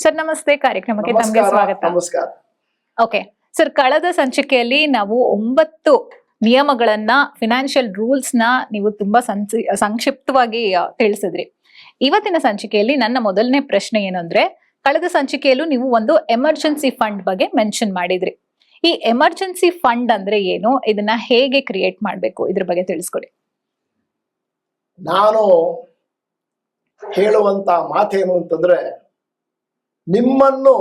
Sir ನಮಸ್ತೆ, ಕಾರ್ಯಕ್ರಮಕ್ಕೆ ತಮಗೆ ಸ್ವಾಗತ. ನಮಸ್ಕಾರ. ಓಕೆ ಸರ್, ಕಳೆದ ಸಂಚಿಕೆಯಲ್ಲಿ ನಾವು 9 ನಿಯಮಗಳನ್ನ, ಫಿನಾನ್ಷಿಯಲ್ ರೂಲ್ಸ್ ನ ನೀವು ತುಂಬಾ ಸಂಕ್ಷಿಪ್ತವಾಗಿ ತಿಳಿಸಿದ್ರಿ. ಇವತ್ತಿನ ಸಂಚಿಕೆಯಲ್ಲಿ ನನ್ನ ಮೊದಲನೇ ಪ್ರಶ್ನೆ ಏನು ಅಂದ್ರೆ, ಕಳೆದ ಸಂಚಿಕೆಯಲ್ಲೂ ನೀವು ಒಂದು ಎಮರ್ಜೆನ್ಸಿ ಫಂಡ್ ಬಗ್ಗೆ ಮೆನ್ಷನ್ ಮಾಡಿದ್ರಿ. ಈ ಎಮರ್ಜೆನ್ಸಿ ಫಂಡ್ ಅಂದ್ರೆ ಏನು, ಇದನ್ನ ಹೇಗೆ ಕ್ರಿಯೇಟ್ ಮಾಡಬೇಕು, ಇದ್ರ ಬಗ್ಗೆ ತಿಳಿಸ್ಕೊಡಿ. ನಾನು ಹೇಳುವಂತ ಮಾತೇನು ಅಂತಂದ್ರೆ, ನಿಮ್ಮನ್ನು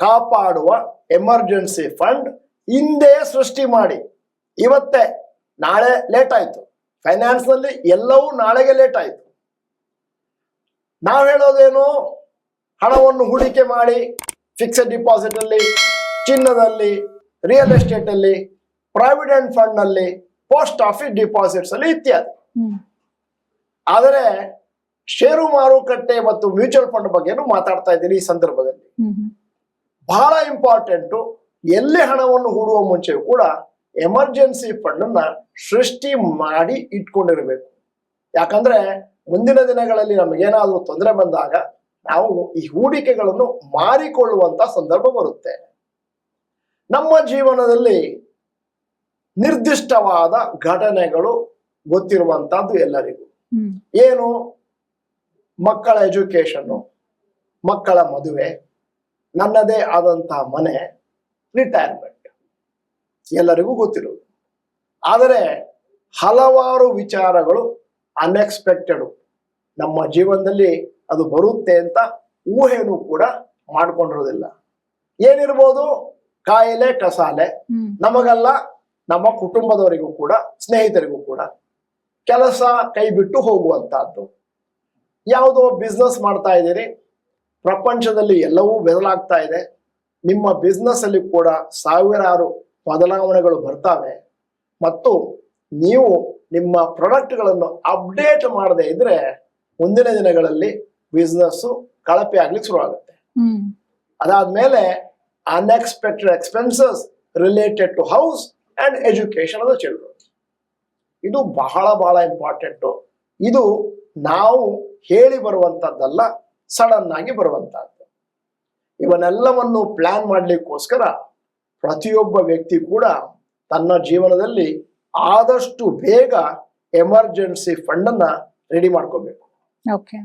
ಕಾಪಾಡುವ ಎಮರ್ಜೆನ್ಸಿ ಫಂಡ್ ಹಿಂದೆ ಸೃಷ್ಟಿ ಮಾಡಿ. ಇವತ್ತೇ, ನಾಳೆ ಲೇಟ್ ಆಯ್ತು. ಫೈನಾನ್ಸ್ ನಲ್ಲಿ ಎಲ್ಲವೂ ನಾಳೆಗೆ ಲೇಟ್ ಆಯ್ತು. ನಾವು ಹೇಳೋದೇನು, ಹಣವನ್ನು ಹೂಡಿಕೆ ಮಾಡಿ ಫಿಕ್ಸೆಡ್ ಡಿಪಾಸಿಟ್ ಅಲ್ಲಿ, ಚಿನ್ನದಲ್ಲಿ, ರಿಯಲ್ ಎಸ್ಟೇಟ್ ಅಲ್ಲಿ, ಪ್ರಾವಿಡೆಂಟ್ ಫಂಡ್ ನಲ್ಲಿ, ಪೋಸ್ಟ್ ಆಫೀಸ್ ಡಿಪಾಸಿಟ್ಸ್ ಅಲ್ಲಿ ಇತ್ಯಾದಿ. ಆದರೆ ಷೇರು ಮಾರುಕಟ್ಟೆ ಮತ್ತು ಮ್ಯೂಚುವಲ್ ಫಂಡ್ ಬಗ್ಗೆನೂ ಮಾತಾಡ್ತಾ ಇದ್ದೀನಿ ಈ ಸಂದರ್ಭದಲ್ಲಿ. ಬಹಳ ಇಂಪಾರ್ಟೆಂಟು, ಎಲ್ಲಿ ಹಣವನ್ನು ಹೂಡುವ ಮುಂಚೆಯೂ ಕೂಡ ಎಮರ್ಜೆನ್ಸಿ ಫಂಡ್ ಅನ್ನ ಸೃಷ್ಟಿ ಮಾಡಿ ಇಟ್ಕೊಂಡಿರಬೇಕು. ಯಾಕಂದ್ರೆ ಮುಂದಿನ ದಿನಗಳಲ್ಲಿ ನಮಗೇನಾದ್ರೂ ತೊಂದರೆ ಬಂದಾಗ ನಾವು ಈ ಹೂಡಿಕೆಗಳನ್ನು ಮಾರಿಕೊಳ್ಳುವಂತ ಸಂದರ್ಭ ಬರುತ್ತೆ. ನಮ್ಮ ಜೀವನದಲ್ಲಿ ನಿರ್ದಿಷ್ಟವಾದ ಘಟನೆಗಳು ಗೊತ್ತಿರುವಂತಹದ್ದು ಎಲ್ಲರಿಗೂ. ಏನು? ಮಕ್ಕಳ ಎಜುಕೇಶನ್, ಮಕ್ಕಳ ಮದುವೆ, ನನ್ನದೇ ಆದಂತಹ ಮನೆ, ರಿಟೈರ್ಮೆಂಟ್, ಎಲ್ಲರಿಗೂ ಗೊತ್ತಿರುವುದು. ಆದರೆ ಹಲವಾರು ವಿಚಾರಗಳು ಅನ್ಎಕ್ಸ್ಪೆಕ್ಟೆಡ್, ನಮ್ಮ ಜೀವನದಲ್ಲಿ ಅದು ಬರುತ್ತೆ ಅಂತ ಊಹೆನೂ ಕೂಡ ಮಾಡ್ಕೊಂಡಿರೋದಿಲ್ಲ. ಏನಿರ್ಬೋದು? ಕಾಯಿಲೆ ಕಸಾಲೆ, ನಮಗಲ್ಲ, ನಮ್ಮ ಕುಟುಂಬದವರಿಗೂ ಕೂಡ, ಸ್ನೇಹಿತರಿಗೂ ಕೂಡ. ಕೆಲಸ ಕೈ ಬಿಟ್ಟು ಹೋಗುವಂತಹದ್ದು. ಯಾವುದೋ ಬಿಸ್ನೆಸ್ ಮಾಡ್ತಾ ಇದ್ದೀರಿ, ಪ್ರಪಂಚದಲ್ಲಿ ಎಲ್ಲವೂ ಬದಲಾಗ್ತಾ ಇದೆ. ನಿಮ್ಮ ಬಿಸ್ನೆಸ್ ಅಲ್ಲಿ ಕೂಡ ಸಾವಿರಾರು ಬದಲಾವಣೆಗಳು ಬರ್ತವೆ. ಮತ್ತು ನೀವು ನಿಮ್ಮ ಪ್ರಾಡಕ್ಟ್ಗಳನ್ನು ಅಪ್ಡೇಟ್ ಮಾಡದೇ ಇದ್ರೆ ಮುಂದಿನ ದಿನಗಳಲ್ಲಿ ಬಿಸ್ನೆಸ್ ಕಳಪೆ ಆಗ್ಲಿಕ್ಕೆ ಶುರು ಆಗುತ್ತೆ. ಅದಾದ್ಮೇಲೆ unexpected expenses related to house and education of the children. ಇದು ಬಹಳ ಬಹಳ ಇಂಪಾರ್ಟೆಂಟು. ಇದು ನಾವು ಹೇಳಿ ಬರುವಂತದ್ದಲ್ಲ, ಸಡನ್ ಆಗಿ ಬರುವಂತಹದ್ದು. ಇವನ್ನೆಲ್ಲವನ್ನು ಪ್ಲಾನ್ ಮಾಡ್ಲಿಕ್ಕೋಸ್ಕರ ಪ್ರತಿಯೊಬ್ಬ ವ್ಯಕ್ತಿ ಕೂಡ ತನ್ನ ಜೀವನದಲ್ಲಿ ಆದಷ್ಟು ಬೇಗ ಎಮರ್ಜೆನ್ಸಿ ಫಂಡ್ ಅನ್ನ ರೆಡಿ ಮಾಡ್ಕೋಬೇಕು. ಓಕೆ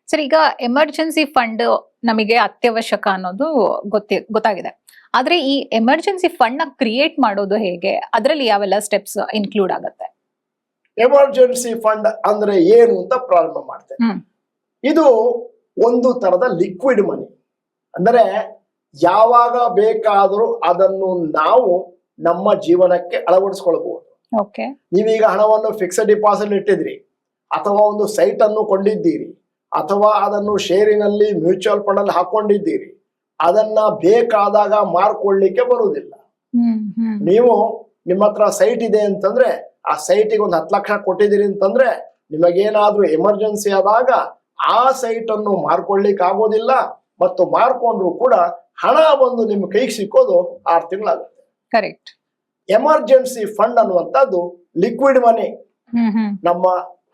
ಸರ್, ಈಗ ಎಮರ್ಜೆನ್ಸಿ ಫಂಡ್ ನಮಗೆ ಅತ್ಯವಶ್ಯಕ ಅನ್ನೋದು ಗೊತ್ತಾಗಿದೆ. ಆದ್ರೆ ಈ ಎಮರ್ಜೆನ್ಸಿ ಫಂಡ್ ನ ಕ್ರಿಯೇಟ್ ಮಾಡೋದು ಹೇಗೆ, ಅದರಲ್ಲಿ ಯಾವೆಲ್ಲ ಸ್ಟೆಪ್ಸ್ ಇನ್ಕ್ಲೂಡ್ ಆಗುತ್ತೆ? ಎಮರ್ಜೆನ್ಸಿ ಫಂಡ್ ಅಂದ್ರೆ ಏನು ಅಂತ ಪ್ರಾರಂಭ ಮಾಡ್ತೇನೆ. ಇದು ಒಂದು ತರದ ಲಿಕ್ವಿಡ್ ಮನಿ. ಅಂದರೆ ಯಾವಾಗ ಬೇಕಾದರೂ ಅದನ್ನು ನಾವು ನಮ್ಮ ಜೀವನಕ್ಕೆ ಅಳವಡಿಸ್ಕೊಳ್ಬಹುದು. ನೀವೀಗ ಹಣವನ್ನು ಫಿಕ್ಸೆಡ್ ಡಿಪಾಸಿಟ್ ಇಟ್ಟಿದ್ರಿ, ಅಥವಾ ಒಂದು ಸೈಟ್ ಅನ್ನು ಕೊಂಡಿದ್ದೀರಿ, ಅಥವಾ ಅದನ್ನು ಷೇರಿನಲ್ಲಿ ಮ್ಯೂಚುವಲ್ ಫಂಡ್ ಅಲ್ಲಿ ಹಾಕೊಂಡಿದ್ದೀರಿ. ಅದನ್ನ ಬೇಕಾದಾಗ ಮಾರ್ಕೊಳ್ಳಿಕ್ಕೆ ಬರುವುದಿಲ್ಲ. ನೀವು ನಿಮ್ಮ ಹತ್ರ ಸೈಟ್ ಇದೆ ಅಂತಂದ್ರೆ, ಆ ಸೈಟಿಗೆ ಒಂದು 10 ಲಕ್ಷ ಕೊಟ್ಟಿದ್ದೀರಿ ಅಂತಂದ್ರೆ, ನಿಮಗೇನಾದ್ರೂ ಎಮರ್ಜೆನ್ಸಿ ಆದಾಗ ಆ ಸೈಟ್ ಅನ್ನು ಮಾರ್ಕೊಳ್ಳಿಕ್ಕೆ ಆಗೋದಿಲ್ಲ. ಮತ್ತು ಮಾರ್ಕೊಂಡ್ರು ಕೂಡ ಹಣ ಬಂದು ನಿಮ್ಮ ಕೈಗೆ ಸಿಕ್ಕೋದು 6 ತಿಂಗಳಾಗುತ್ತೆ. ಕರೆಕ್ಟ್. ಎಮರ್ಜೆನ್ಸಿ ಫಂಡ್ ಅನ್ನುವಂಥದ್ದು ಲಿಕ್ವಿಡ್ ಮನಿ. ನಮ್ಮ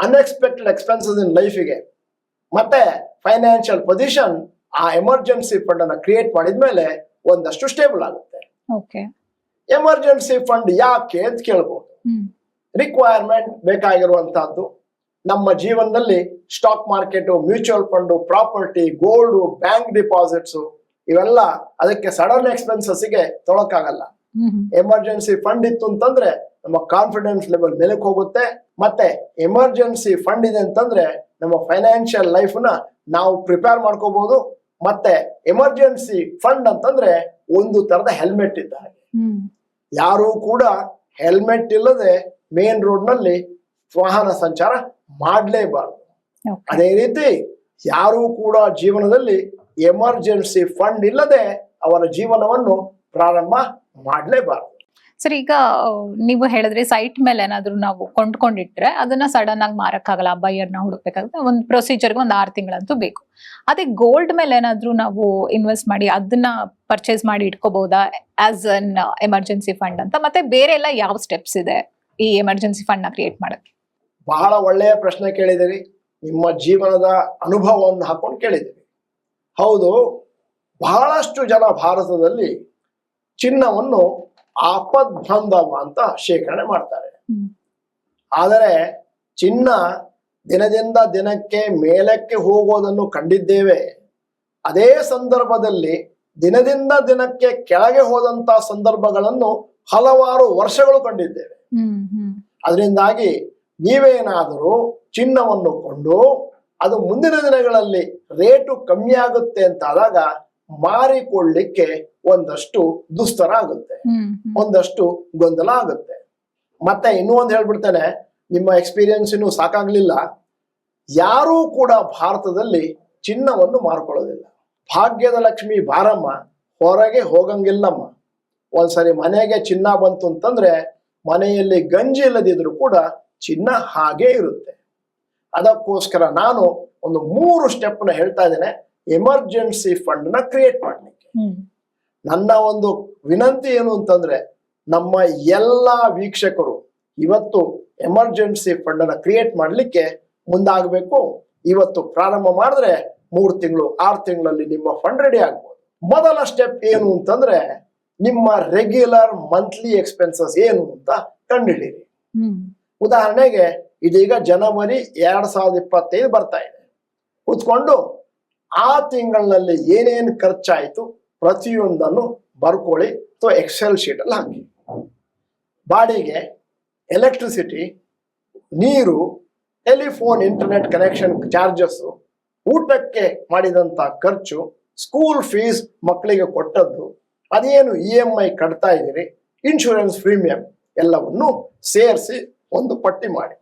ಅನ್ಎಕ್ಸ್ಪೆಕ್ಟೆಡ್ ಎಕ್ಸ್ಪೆನ್ಸಸ್ ಇನ್ ಲೈಫಿಗೆ ಮತ್ತೆ ಫೈನಾನ್ಷಿಯಲ್ ಪೊಸಿಷನ್ ಆ ಎಮರ್ಜೆನ್ಸಿ ಫಂಡ್ ಅನ್ನ ಕ್ರಿಯೇಟ್ ಮಾಡಿದ್ಮೇಲೆ ಒಂದಷ್ಟು ಸ್ಟೇಬಲ್ ಆಗುತ್ತೆ. ಎಮರ್ಜೆನ್ಸಿ ಫಂಡ್ ಯಾಕೆ ಅಂತ ಕೇಳ್ಬೋದು. ರಿಕ್ವೈರ್ಮೆಂಟ್ ಬೇಕಾಗಿರುವಂತಹದ್ದು. ನಮ್ಮ ಜೀವನದಲ್ಲಿ stock market, mutual fund, property, gold, bank deposits, ಇವೆಲ್ಲ ಅದಕ್ಕೆ ಸಡನ್ ಎಕ್ಸ್ಪೆನ್ಸಸ್ಗೆ ತೊಳಕಾಗಲ್ಲ. ಎಮರ್ಜೆನ್ಸಿ ಫಂಡ್ ಇತ್ತು ಅಂತಂದ್ರೆ ನಮ್ಮ ಕಾನ್ಫಿಡೆನ್ಸ್ ಲೆವೆಲ್ ಮೇಲಕ್ಕೆ ಹೋಗುತ್ತೆ. ಮತ್ತೆ ಎಮರ್ಜೆನ್ಸಿ ಫಂಡ್ ಇದೆ ಅಂತಂದ್ರೆ ನಮ್ಮ ಫೈನಾನ್ಷಿಯಲ್ ಲೈಫ್ ನ ನಾವು ಪ್ರಿಪೇರ್ ಮಾಡ್ಕೋಬಹುದು. ಮತ್ತೆ ಎಮರ್ಜೆನ್ಸಿ ಫಂಡ್ ಅಂತಂದ್ರೆ ಒಂದು ತರದ ಹೆಲ್ಮೆಟ್ ಇದ್ದ ಹಾಗೆ. ಯಾರು ಕೂಡ ಹೆಲ್ಮೆಟ್ ಇಲ್ಲದೆ ಮೇನ್ ರೋಡ್ ನಲ್ಲಿ ವಾಹನ ಸಂಚಾರ ಮಾಡಲೇಬಾರದು. ಅದೇ ರೀತಿ ಯಾರು ಕೂಡ ಜೀವನದಲ್ಲಿ ಎಮರ್ಜೆನ್ಸಿ ಫಂಡ್ ಇಲ್ಲದೆ ಅವರ ಜೀವನವನ್ನು ಪ್ರಾರಂಭ ಮಾಡಲೇಬಾರದು. ಸರ್, ಈಗ ನೀವು ಹೇಳಿದ್ರೆ ಸೈಟ್ ಮೇಲೆ ಏನಾದ್ರು ನಾವು ಕೊಂಡ್ಕೊಂಡಿಟ್ರೆ ಅದನ್ನ ಸಡನ್ ಆಗಿ ಮಾರಕ್ಕಾಗಲ್ಲ, ಬೈಯರ್ನ ಹುಡುಕ್ಬೇಕಾಗುತ್ತೆ. ಒಂದು ಪ್ರೊಸೀಜರ್ಗೆ ಒಂದು 6 ತಿಂಗಳಂತೂ ಬೇಕು. ಅದೇ ಗೋಲ್ಡ್ ಮೇಲೆ ಏನಾದ್ರು ನಾವು ಇನ್ವೆಸ್ಟ್ ಮಾಡಿ ಅದನ್ನ ಪರ್ಚೇಸ್ ಮಾಡಿ ಇಟ್ಕೋಬಹುದಾ ಆಸ್ ಅನ್ ಎಮರ್ಜೆನ್ಸಿ ಫಂಡ್ ಅಂತ? ಮತ್ತೆ ಬೇರೆ ಎಲ್ಲ ಯಾವ ಸ್ಟೆಪ್ಸ್ ಇದೆ ಈ ಎಮರ್ಜೆನ್ಸಿ ಫಂಡ್ ನ ಕ್ರಿಯೇಟ್ ಮಾಡಕ್ಕೆ? ಬಹಳ ಒಳ್ಳೆಯ ಪ್ರಶ್ನೆ ಕೇಳಿದಿರಿ. ನಿಮ್ಮ ಜೀವನದ ಅನುಭವವನ್ನು ಹಾಕೊಂಡು ಕೇಳಿದಿರಿ. ಹೌದು, ಬಹಳಷ್ಟು ಜನ ಭಾರತದಲ್ಲಿ ಚಿನ್ನವನ್ನು ಆಪದ್ಬಾಂಧವ ಅಂತ ಶೇಖರಣೆ ಮಾಡ್ತಾರೆ. ಆದರೆ ಚಿನ್ನ ದಿನದಿಂದ ದಿನಕ್ಕೆ ಮೇಲಕ್ಕೆ ಹೋಗೋದನ್ನು ಕಂಡಿದ್ದೇವೆ. ಅದೇ ಸಂದರ್ಭದಲ್ಲಿ ದಿನದಿಂದ ದಿನಕ್ಕೆ ಕೆಳಗೆ ಹೋದಂತ ಸಂದರ್ಭಗಳನ್ನು ಹಲವಾರು ವರ್ಷಗಳು ಕಂಡಿದ್ದೇವೆ. ಅದರಿಂದಾಗಿ ನೀವೇನಾದರೂ ಚಿನ್ನವನ್ನು ಕೊಂಡು ಅದು ಮುಂದಿನ ದಿನಗಳಲ್ಲಿ ರೇಟು ಕಮ್ಮಿ ಆಗುತ್ತೆ ಅಂತಾದಾಗ ಮಾರಿಕೊಳ್ಳಿಕ್ಕೆ ಒಂದಷ್ಟು ದುಸ್ತರ ಆಗುತ್ತೆ, ಒಂದಷ್ಟು ಗೊಂದಲ ಆಗುತ್ತೆ. ಮತ್ತೆ ಇನ್ನೂ ಒಂದು ಹೇಳ್ಬಿಡ್ತೇನೆ, ನಿಮ್ಮ ಎಕ್ಸ್ಪೀರಿಯನ್ಸ್ ಇನ್ನೂ ಸಾಕಾಗ್ಲಿಲ್ಲ. ಯಾರೂ ಕೂಡ ಭಾರತದಲ್ಲಿ ಚಿನ್ನವನ್ನು ಮಾರ್ಕೊಳ್ಳೋದಿಲ್ಲ. ಭಾಗ್ಯದ ಲಕ್ಷ್ಮಿ ಬಾರಮ್ಮ, ಹೊರಗೆ ಹೋಗಂಗಿಲ್ಲಮ್ಮ. ಒಂದ್ಸರಿ ಮನೆಗೆ ಚಿನ್ನ ಬಂತು ಅಂತಂದ್ರೆ ಮನೆಯಲ್ಲಿ ಗಂಜಿ ಇಲ್ಲದಿದ್ರು ಕೂಡ ಚಿನ್ನ ಹಾಗೇ ಇರುತ್ತೆ. ಅದಕ್ಕೋಸ್ಕರ ನಾನು ಒಂದು 3 ಸ್ಟೆಪ್ನ ಹೇಳ್ತಾ ಇದ್ದೇನೆ ಎಮರ್ಜೆನ್ಸಿ ಫಂಡ್ ನ ಕ್ರಿಯೇಟ್ ಮಾಡ್ಲಿಕ್ಕೆ. ನನ್ನ ಒಂದು ವಿನಂತಿ ಏನು ಅಂತಂದ್ರೆ, ನಮ್ಮ ಎಲ್ಲಾ ವೀಕ್ಷಕರು ಇವತ್ತು ಎಮರ್ಜೆನ್ಸಿ ಫಂಡ್ ಅನ್ನ ಕ್ರಿಯೇಟ್ ಮಾಡ್ಲಿಕ್ಕೆ ಮುಂದಾಗಬೇಕು. ಇವತ್ತು ಪ್ರಾರಂಭ ಮಾಡಿದ್ರೆ 3 ತಿಂಗಳು 6 ತಿಂಗಳಲ್ಲಿ ನಿಮ್ಮ ಫಂಡ್ ರೆಡಿ ಆಗ್ಬೋದು. ಮೊದಲ ಸ್ಟೆಪ್ ಏನು ಅಂತಂದ್ರೆ, ನಿಮ್ಮ ರೆಗ್ಯುಲರ್ ಮಂತ್ಲಿ ಎಕ್ಸ್ಪೆನ್ಸಸ್ ಏನು ಅಂತ ಕಂಡುಹಿಡಿಯಿರಿ. ಉದಾಹರಣೆಗೆ ಇದೀಗ ಜನವರಿ 2025 ಬರ್ತಾ ಇದೆ. ಕೂತ್ಕೊಂಡು ಆ ತಿಂಗಳಿನಲ್ಲಿ ಏನೇನು ಖರ್ಚಾಯಿತು ಪ್ರತಿಯೊಂದನ್ನು ಬರ್ಕೊಳ್ಳಿ ಅಥವಾ ಎಕ್ಸೆಲ್ ಶೀಟ್ ಅಲ್ಲಿ ಹಾಕಿ. ಬಾಡಿಗೆ, ಎಲೆಕ್ಟ್ರಿಸಿಟಿ, ನೀರು, ಟೆಲಿಫೋನ್, ಇಂಟರ್ನೆಟ್ ಕನೆಕ್ಷನ್ ಚಾರ್ಜಸ್, ಊಟಕ್ಕೆ ಮಾಡಿದಂತ ಖರ್ಚು, ಸ್ಕೂಲ್ ಫೀಸ್ ಮಕ್ಕಳಿಗೆ ಕೊಟ್ಟದ್ದು, ಅದೇನು EMI ಕಟ್ತಾ ಇದ್ದೀರಿ, ಇನ್ಶೂರೆನ್ಸ್ ಪ್ರೀಮಿಯಂ ಎಲ್ಲವನ್ನು ಸೇರಿಸಿ ಒಂದು ಪಟ್ಟಿ ಮಾಡಿ.